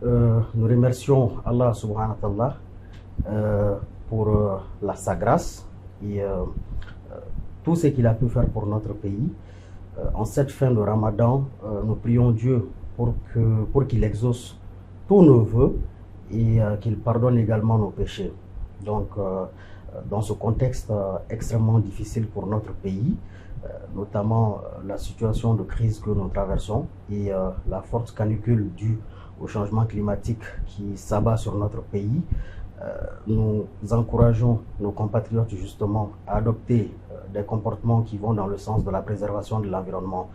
Nous remercions Allah subhanahu wa ta'ala pour sa grâce et tout ce qu'il a pu faire pour notre pays. En cette fin de Ramadan, nous prions Dieu pour qu'il exauce tous nos vœux et qu'il pardonne également nos péchés. Donc, dans ce contexte extrêmement difficile pour notre pays, notamment la situation de crise que nous traversons et la forte canicule due au changement climatique qui s'abat sur notre pays, nous encourageons nos compatriotes justement à adopter des comportements qui vont dans le sens de la préservation de l'environnement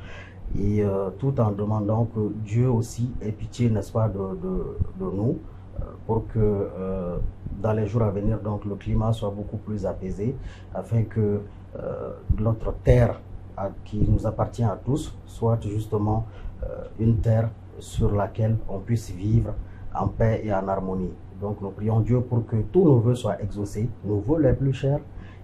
et tout en demandant que Dieu aussi ait pitié, n'est-ce pas, de nous pour que dans les jours à venir, donc, le climat soit beaucoup plus apaisé afin que notre terre qui nous appartient à tous soit justement une terre sur laquelle on puisse vivre en paix et en harmonie. Donc nous prions Dieu pour que tous nos vœux soient exaucés, nos vœux les plus chers,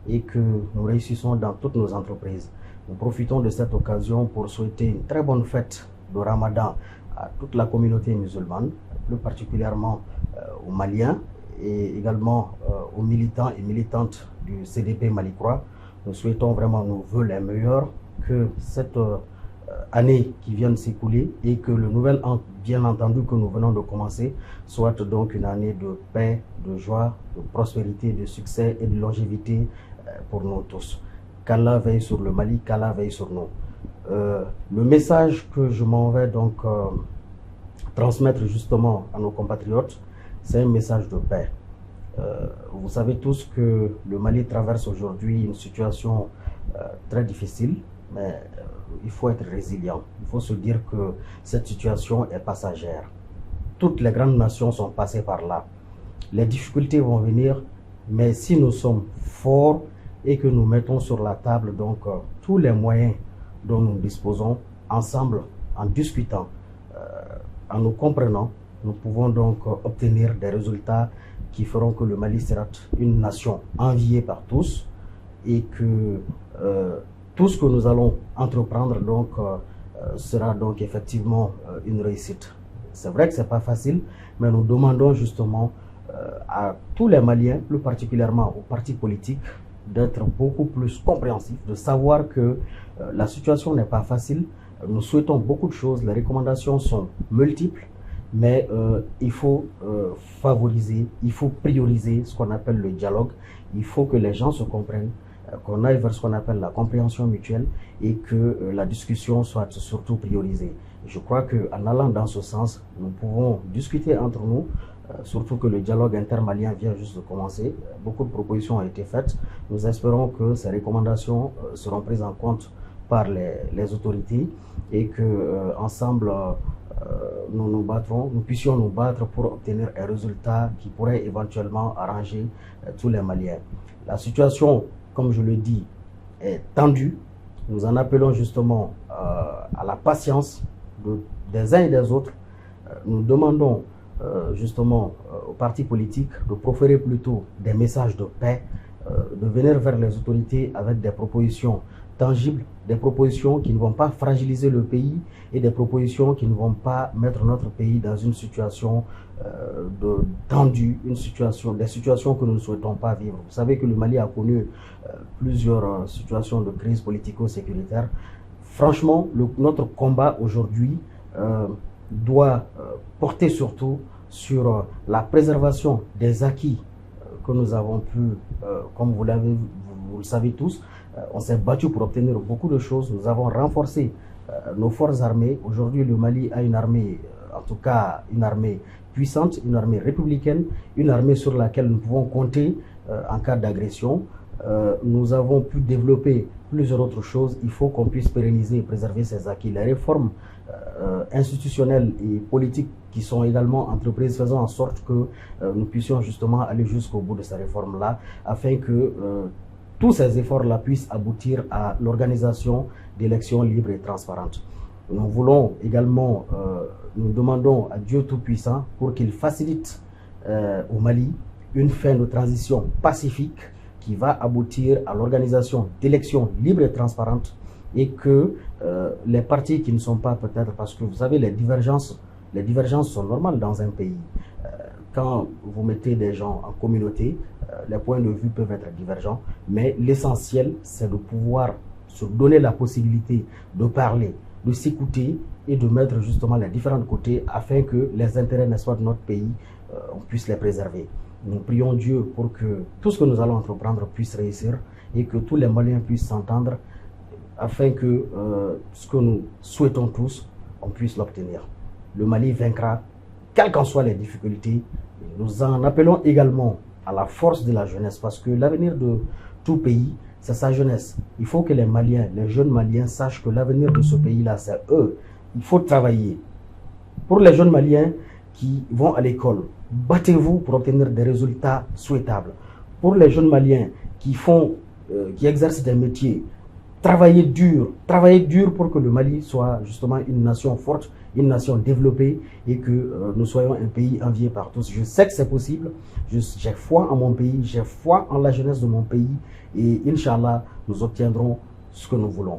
et que nous réussissons dans toutes nos entreprises. Nous profitons de cette occasion pour souhaiter une très bonne fête de Ramadan à toute la communauté musulmane, plus particulièrement aux Maliens et également aux militants et militantes du CDP Mali-Croix. Nous souhaitons vraiment nos vœux les meilleurs, que cette année qui vient de s'écouler et que le nouvel an, bien entendu, que nous venons de commencer, soit donc une année de paix, de joie, de prospérité, de succès et de longévité pour nous tous. Qu'Allah veille sur le Mali, qu'Allah veille sur nous. Le message que je m'en vais donc transmettre justement à nos compatriotes, c'est un message de paix. Vous savez tous que le Mali traverse aujourd'hui une situation très difficile, mais il faut être résilient. Il faut se dire que cette situation est passagère. Toutes les grandes nations sont passées par là. Les difficultés vont venir, mais si nous sommes forts et que nous mettons sur la table donc tous les moyens dont nous disposons, ensemble, en discutant, en nous comprenant, nous pouvons donc obtenir des résultats qui feront que le Mali sera une nation enviée par tous et que tout ce que nous allons entreprendre donc sera donc effectivement une réussite. C'est vrai que ce n'est pas facile, mais nous demandons justement à tous les Maliens, plus particulièrement aux partis politiques, d'être beaucoup plus compréhensifs, de savoir que la situation n'est pas facile. Nous souhaitons beaucoup de choses, les recommandations sont multiples, mais il faut favoriser, il faut prioriser ce qu'on appelle le dialogue. Il faut que les gens se comprennent, qu'on aille vers ce qu'on appelle la compréhension mutuelle et que la discussion soit surtout priorisée. Je crois qu'en allant dans ce sens, nous pouvons discuter entre nous, surtout que le dialogue intermalien vient juste de commencer. Beaucoup de propositions ont été faites. Nous espérons que ces recommandations seront prises en compte par les autorités et que ensemble nous puissions nous battre pour obtenir un résultat qui pourrait éventuellement arranger tous les Maliens. La situation, comme je le dis, est tendue. Nous en appelons justement à la patience des uns et des autres. Nous demandons justement aux partis politiques de proférer plutôt des messages de paix, de venir vers les autorités avec des propositions tangibles, des propositions qui ne vont pas fragiliser le pays et des propositions qui ne vont pas mettre notre pays dans une situation tendue, des situations que nous ne souhaitons pas vivre. Vous savez que le Mali a connu plusieurs situations de crise politico-sécuritaire. Franchement, notre combat aujourd'hui doit porter surtout sur la préservation des acquis que nous avons pu, comme vous le savez tous, on s'est battu pour obtenir beaucoup de choses. Nous avons renforcé nos forces armées. Aujourd'hui, le Mali a une armée, en tout cas une armée puissante, une armée républicaine, une armée sur laquelle nous pouvons compter en cas d'agression. Nous avons pu développer plusieurs autres choses. Il faut qu'on puisse pérenniser et préserver ces acquis. Les réformes institutionnelles et politiques qui sont également entreprises, faisant en sorte que nous puissions justement aller jusqu'au bout de ces réformes-là, afin que tous ces efforts-là puissent aboutir à l'organisation d'élections libres et transparentes. Nous voulons également, nous demandons à Dieu Tout-Puissant pour qu'il facilite au Mali une fin de transition pacifique qui va aboutir à l'organisation d'élections libres et transparentes et que les partis qui ne sont pas peut-être, parce que vous savez, les divergences Les divergences sont normales dans un pays. Quand vous mettez des gens en communauté, les points de vue peuvent être divergents, mais l'essentiel, c'est de pouvoir se donner la possibilité de parler, de s'écouter et de mettre justement les différents côtés afin que les intérêts, n'est-ce pas, de notre pays, on puisse les préserver. Nous prions Dieu pour que tout ce que nous allons entreprendre puisse réussir et que tous les Maliens puissent s'entendre afin que ce que nous souhaitons tous, on puisse l'obtenir. Le Mali vaincra, quelles qu'en soient les difficultés. Nous en appelons également à la force de la jeunesse parce que l'avenir de tout pays, c'est sa jeunesse. Il faut que les Maliens, les jeunes Maliens sachent que l'avenir de ce pays-là, c'est eux. Il faut travailler. Pour les jeunes Maliens qui vont à l'école, battez-vous pour obtenir des résultats souhaitables. Pour les jeunes Maliens qui exercent des métiers, travaillez dur pour que le Mali soit justement une nation forte, une nation développée et que nous soyons un pays envié par tous. Je sais que c'est possible, j'ai foi en mon pays, j'ai foi en la jeunesse de mon pays et Inch'Allah, nous obtiendrons ce que nous voulons.